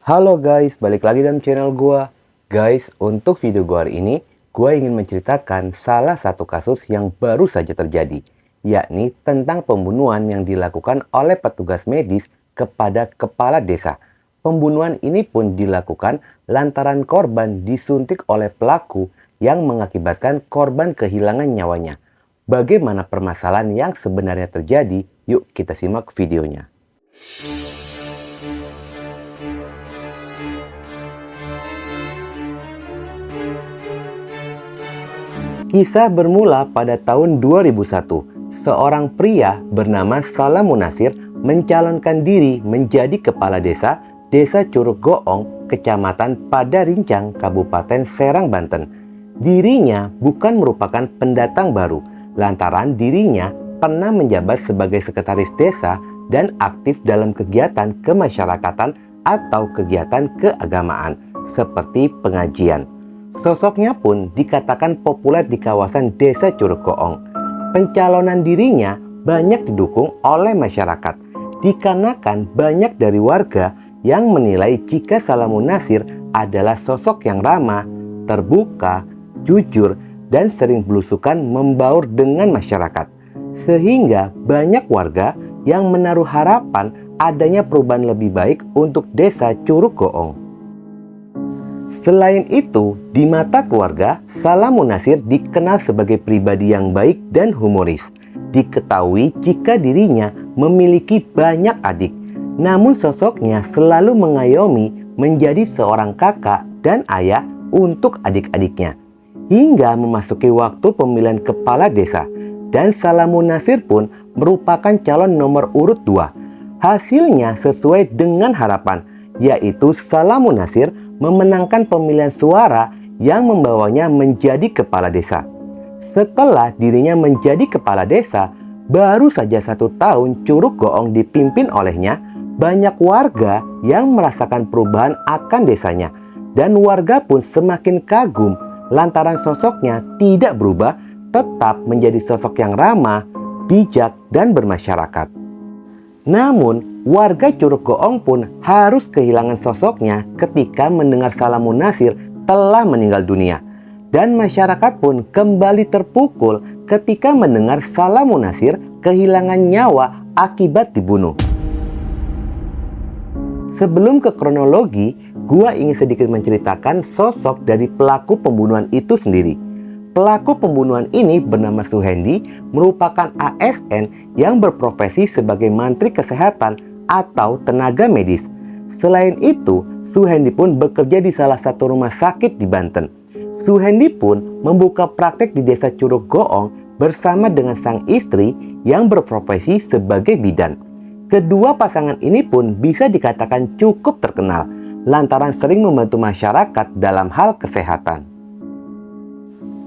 Halo guys, balik lagi dalam channel gua. Guys, untuk video gua hari ini, gua ingin menceritakan salah satu kasus yang baru saja terjadi, yakni tentang pembunuhan yang dilakukan oleh petugas medis kepada kepala desa. Pembunuhan ini pun dilakukan lantaran korban disuntik oleh pelaku yang mengakibatkan korban kehilangan nyawanya. Bagaimana permasalahan yang sebenarnya terjadi? Yuk kita simak videonya. Kisah bermula pada tahun 2001. Seorang pria bernama Salam Munasir mencalonkan diri menjadi kepala desa Curug Goong, Kecamatan Padarincang, Kabupaten Serang, Banten. Dirinya bukan merupakan pendatang baru, lantaran dirinya pernah menjabat sebagai sekretaris desa dan aktif dalam kegiatan kemasyarakatan atau kegiatan keagamaan seperti pengajian. Sosoknya pun dikatakan populer di kawasan desa Curug Goong. Pencalonan dirinya banyak didukung oleh masyarakat, dikarenakan banyak dari warga yang menilai jika Salam Munasir adalah sosok yang ramah, terbuka, jujur, dan sering belusukan membaur dengan masyarakat. Sehingga banyak warga yang menaruh harapan adanya perubahan lebih baik untuk desa Curug Goong. Selain itu, di mata keluarga, Salam Munasir dikenal sebagai pribadi yang baik dan humoris. Diketahui jika dirinya memiliki banyak adik, namun sosoknya selalu mengayomi menjadi seorang kakak dan ayah untuk adik-adiknya. Hingga memasuki waktu pemilihan kepala desa, dan Salam Munasir pun merupakan calon nomor urut 2. Hasilnya sesuai dengan harapan, yaitu Salam Munasir memenangkan pemilihan suara yang membawanya menjadi kepala desa. Setelah dirinya menjadi kepala desa, baru saja 1 tahun Curug Goong dipimpin olehnya, banyak warga yang merasakan perubahan akan desanya. Dan warga pun semakin kagum lantaran sosoknya tidak berubah, tetap menjadi sosok yang ramah, bijak, dan bermasyarakat. Namun, warga Curug Goong pun harus kehilangan sosoknya ketika mendengar Salam Munasir telah meninggal dunia. Dan masyarakat pun kembali terpukul ketika mendengar Salam Munasir kehilangan nyawa akibat dibunuh. Sebelum ke kronologi, gua ingin sedikit menceritakan sosok dari pelaku pembunuhan itu sendiri. Pelaku pembunuhan ini bernama Suhendi, merupakan ASN yang berprofesi sebagai mantri kesehatan atau tenaga medis. Selain itu, Suhendi pun bekerja di salah satu rumah sakit di Banten. Suhendi pun membuka praktek di desa Curug Goong bersama dengan sang istri yang berprofesi sebagai bidan. Kedua pasangan ini pun bisa dikatakan cukup terkenal lantaran sering membantu masyarakat dalam hal kesehatan.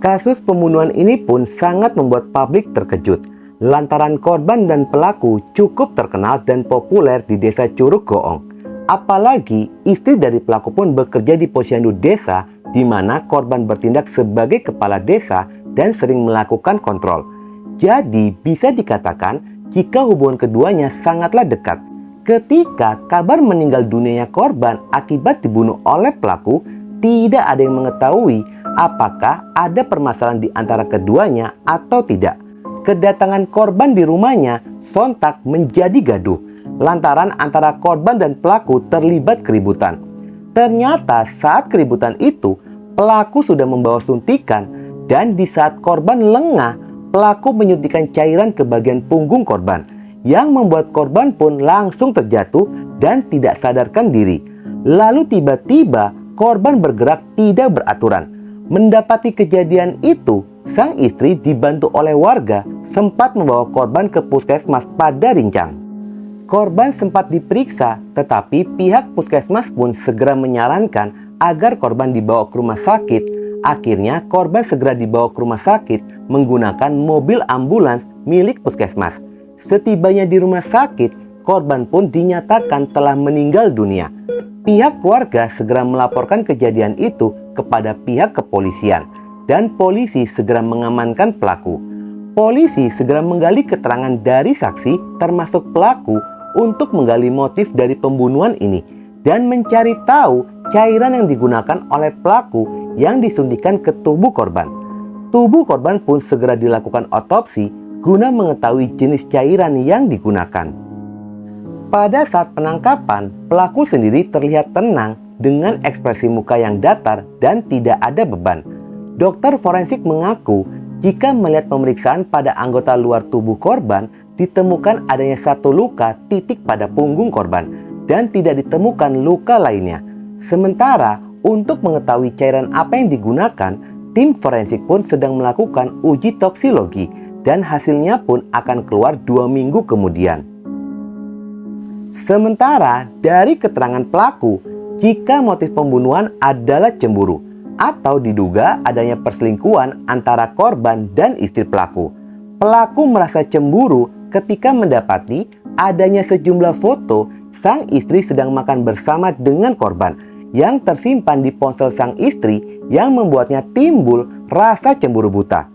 Kasus pembunuhan ini pun sangat membuat publik terkejut lantaran korban dan pelaku cukup terkenal dan populer di desa Curug Goong. Apalagi istri dari pelaku pun bekerja di posyandu desa di mana korban bertindak sebagai kepala desa dan sering melakukan kontrol. Jadi bisa dikatakan jika hubungan keduanya sangatlah dekat. Ketika kabar meninggal dunianya korban akibat dibunuh oleh pelaku, tidak ada yang mengetahui apakah ada permasalahan di antara keduanya atau tidak. Kedatangan korban di rumahnya sontak menjadi gaduh lantaran antara korban dan pelaku terlibat keributan. Ternyata saat keributan itu, pelaku sudah membawa suntikan dan di saat korban lengah, pelaku menyuntikkan cairan ke bagian punggung korban yang membuat korban pun langsung terjatuh dan tidak sadarkan diri. Lalu tiba-tiba korban bergerak tidak beraturan. Mendapati kejadian itu, sang istri dibantu oleh warga sempat membawa korban ke puskesmas Padarincang. Korban sempat diperiksa, tetapi pihak puskesmas pun segera menyarankan agar korban dibawa ke rumah sakit. Akhirnya korban segera dibawa ke rumah sakit menggunakan mobil ambulans milik puskesmas. Setibanya di rumah sakit, korban pun dinyatakan telah meninggal dunia. Pihak keluarga segera melaporkan kejadian itu kepada pihak kepolisian dan polisi segera mengamankan pelaku. Polisi segera menggali keterangan dari saksi termasuk pelaku untuk menggali motif dari pembunuhan ini. dan mencari tahu cairan yang digunakan oleh pelaku yang disuntikan ke tubuh korban. Tubuh korban pun segera dilakukan otopsi guna mengetahui jenis cairan yang digunakan. Pada saat penangkapan, pelaku sendiri terlihat tenang dengan ekspresi muka yang datar dan tidak ada beban. Dokter forensik mengaku jika melihat pemeriksaan pada anggota luar tubuh korban, ditemukan adanya satu luka titik pada punggung korban dan tidak ditemukan luka lainnya. Sementara untuk mengetahui cairan apa yang digunakan, tim forensik pun sedang melakukan uji toksikologi dan hasilnya pun akan keluar 2 minggu kemudian. Sementara dari keterangan pelaku, jika motif pembunuhan adalah cemburu atau diduga adanya perselingkuhan antara korban dan istri pelaku. Pelaku merasa cemburu ketika mendapati adanya sejumlah foto sang istri sedang makan bersama dengan korban yang tersimpan di ponsel sang istri yang membuatnya timbul rasa cemburu buta.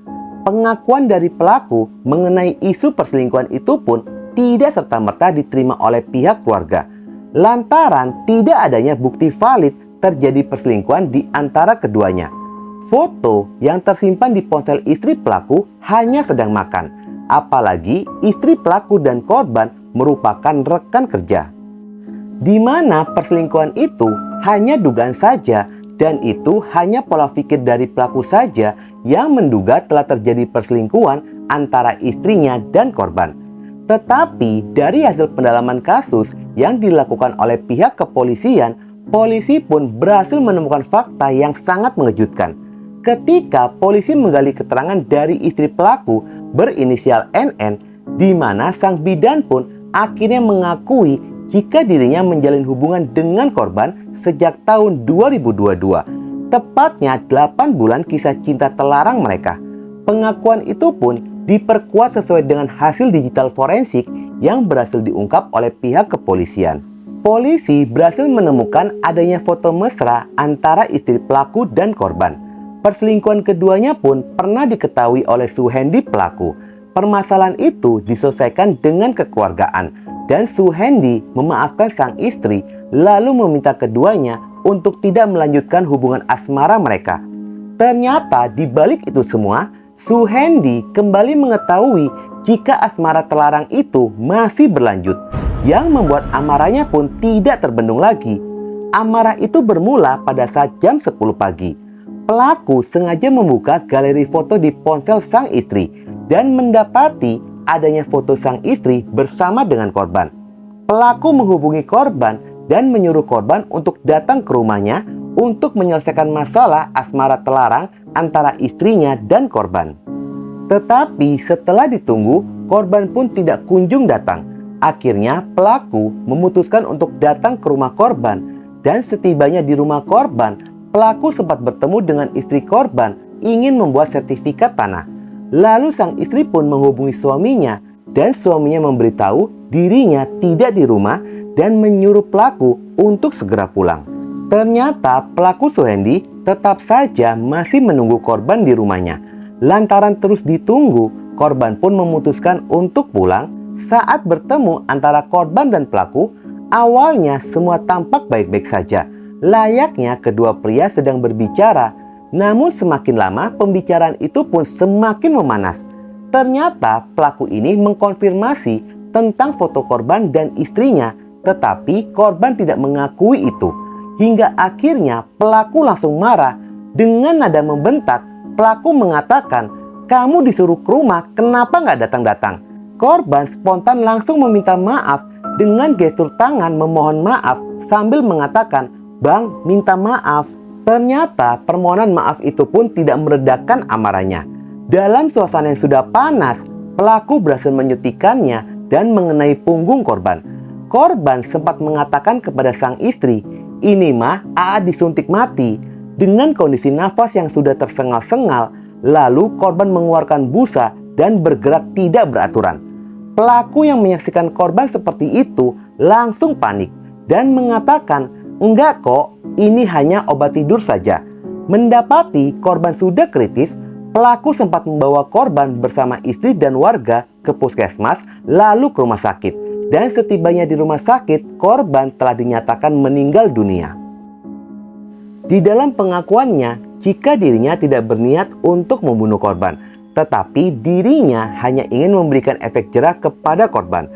Pengakuan dari pelaku mengenai isu perselingkuhan itu pun tidak serta-merta diterima oleh pihak keluarga, lantaran tidak adanya bukti valid terjadi perselingkuhan di antara keduanya. Foto yang tersimpan di ponsel istri pelaku hanya sedang makan, apalagi istri pelaku dan korban merupakan rekan kerja. Di mana perselingkuhan itu hanya dugaan saja, dan itu hanya pola pikir dari pelaku saja yang menduga telah terjadi perselingkuhan antara istrinya dan korban. Tetapi dari hasil pendalaman kasus yang dilakukan oleh pihak kepolisian, polisi pun berhasil menemukan fakta yang sangat mengejutkan. Ketika polisi menggali keterangan dari istri pelaku berinisial NN, di mana sang bidan pun akhirnya mengakui jika dirinya menjalin hubungan dengan korban sejak tahun 2022, tepatnya 8 bulan kisah cinta terlarang mereka. Pengakuan itu pun diperkuat sesuai dengan hasil digital forensik yang berhasil diungkap oleh pihak kepolisian. Polisi berhasil menemukan adanya foto mesra antara istri pelaku dan korban. Perselingkuhan keduanya pun pernah diketahui oleh Suhendi pelaku. Permasalahan itu diselesaikan dengan kekeluargaan dan Suhendi memaafkan sang istri lalu meminta keduanya untuk tidak melanjutkan hubungan asmara mereka. Ternyata di balik itu semua, Suhendi kembali mengetahui jika asmara terlarang itu masih berlanjut, yang membuat amarahnya pun tidak terbendung lagi. Amarah itu bermula pada saat jam 10 pagi. Pelaku sengaja membuka galeri foto di ponsel sang istri dan mendapati adanya foto sang istri bersama dengan korban. Pelaku menghubungi korban dan menyuruh korban untuk datang ke rumahnya untuk menyelesaikan masalah asmara terlarang antara istrinya dan korban. Tetapi setelah ditunggu, korban pun tidak kunjung datang. Akhirnya pelaku memutuskan untuk datang ke rumah korban, dan setibanya di rumah korban, pelaku sempat bertemu dengan istri korban ingin membuat sertifikat tanah. Lalu sang istri pun menghubungi suaminya dan suaminya memberitahu dirinya tidak di rumah dan menyuruh pelaku untuk segera pulang. Ternyata pelaku Suhendi tetap saja masih menunggu korban di rumahnya. Lantaran terus ditunggu, korban pun memutuskan untuk pulang. Saat bertemu antara korban dan pelaku, awalnya semua tampak baik-baik saja, layaknya kedua pria sedang berbicara. Namun semakin lama pembicaraan itu pun semakin memanas. Ternyata pelaku ini mengkonfirmasi tentang foto korban dan istrinya, tetapi korban tidak mengakui itu. Hingga akhirnya pelaku langsung marah. Dengan nada membentak, pelaku mengatakan, "Kamu disuruh ke rumah, kenapa nggak datang-datang?" Korban spontan langsung meminta maaf dengan gestur tangan memohon maaf sambil mengatakan, "Bang, minta maaf." Ternyata permohonan maaf itu pun tidak meredakan amarahnya. Dalam suasana yang sudah panas, pelaku berhasil menyuntikannya dan mengenai punggung korban. Korban sempat mengatakan kepada sang istri, "Ini mah AA disuntik mati." Dengan kondisi nafas yang sudah tersengal-sengal, lalu korban mengeluarkan busa dan bergerak tidak beraturan. Pelaku yang menyaksikan korban seperti itu langsung panik dan mengatakan, "Enggak kok, ini hanya obat tidur saja." Mendapati korban sudah kritis, pelaku sempat membawa korban bersama istri dan warga ke puskesmas lalu ke rumah sakit. dan setibanya di rumah sakit, korban telah dinyatakan meninggal dunia. Di dalam pengakuannya, jika dirinya tidak berniat untuk membunuh korban, tetapi dirinya hanya ingin memberikan efek jerah kepada korban.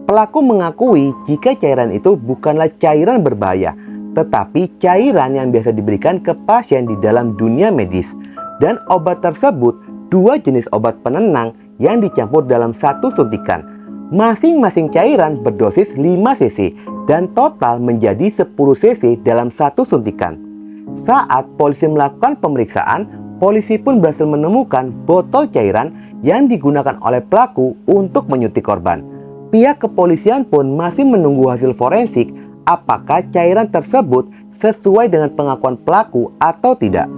Pelaku mengakui jika cairan itu bukanlah cairan berbahaya, tetapi cairan yang biasa diberikan ke pasien di dalam dunia medis. Dan obat tersebut 2 jenis obat penenang yang dicampur dalam satu suntikan. Masing-masing cairan berdosis 5 cc dan total menjadi 10 cc dalam satu suntikan. Saat polisi melakukan pemeriksaan, polisi pun berhasil menemukan botol cairan yang digunakan oleh pelaku untuk menyuntik korban. Pihak kepolisian pun masih menunggu hasil forensik apakah cairan tersebut sesuai dengan pengakuan pelaku atau tidak.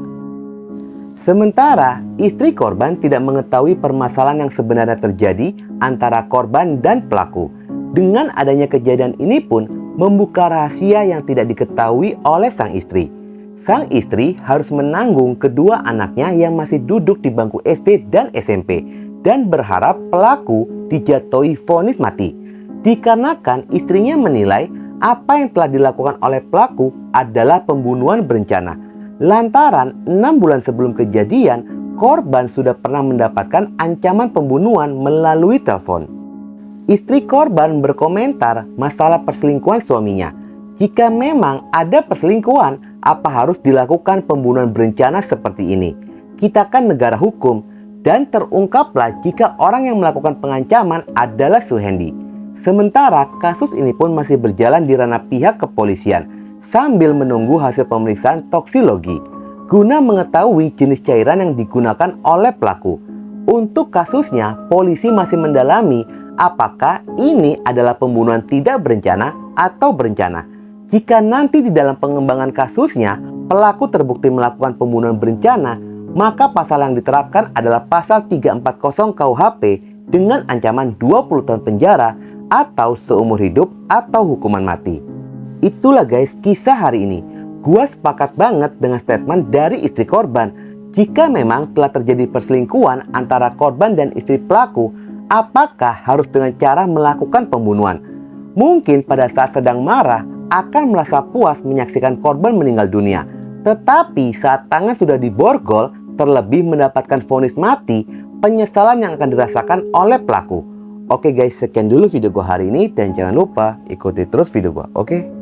Sementara istri korban tidak mengetahui permasalahan yang sebenarnya terjadi antara korban dan pelaku. Dengan adanya kejadian ini pun membuka rahasia yang tidak diketahui oleh sang istri. Sang istri harus menanggung kedua anaknya yang masih duduk di bangku SD dan SMP dan berharap pelaku dijatuhi vonis mati. Dikarenakan istrinya menilai apa yang telah dilakukan oleh pelaku adalah pembunuhan berencana. Lantaran 6 bulan sebelum kejadian, korban sudah pernah mendapatkan ancaman pembunuhan melalui telepon. Istri korban berkomentar masalah perselingkuhan suaminya. Jika memang ada perselingkuhan, apa harus dilakukan pembunuhan berencana seperti ini? Kita kan negara hukum, dan terungkaplah jika orang yang melakukan pengancaman adalah Suhendi. Sementara kasus ini pun masih berjalan di ranah pihak kepolisian sambil menunggu hasil pemeriksaan toksikologi guna mengetahui jenis cairan yang digunakan oleh pelaku. Untuk kasusnya, polisi masih mendalami apakah ini adalah pembunuhan tidak berencana atau berencana. Jika nanti di dalam pengembangan kasusnya pelaku terbukti melakukan pembunuhan berencana, maka pasal yang diterapkan adalah pasal 340 KUHP dengan ancaman 20 tahun penjara atau seumur hidup atau hukuman mati. Itulah guys kisah hari ini. Gua sepakat banget dengan statement dari istri korban. Jika memang telah terjadi perselingkuhan antara korban dan istri pelaku, apakah harus dengan cara melakukan pembunuhan? Mungkin pada saat sedang marah akan merasa puas menyaksikan korban meninggal dunia. Tetapi saat tangan sudah diborgol, terlebih mendapatkan vonis mati, penyesalan yang akan dirasakan oleh pelaku. Oke guys, sekian dulu video gua hari ini dan jangan lupa ikuti terus video gua, oke?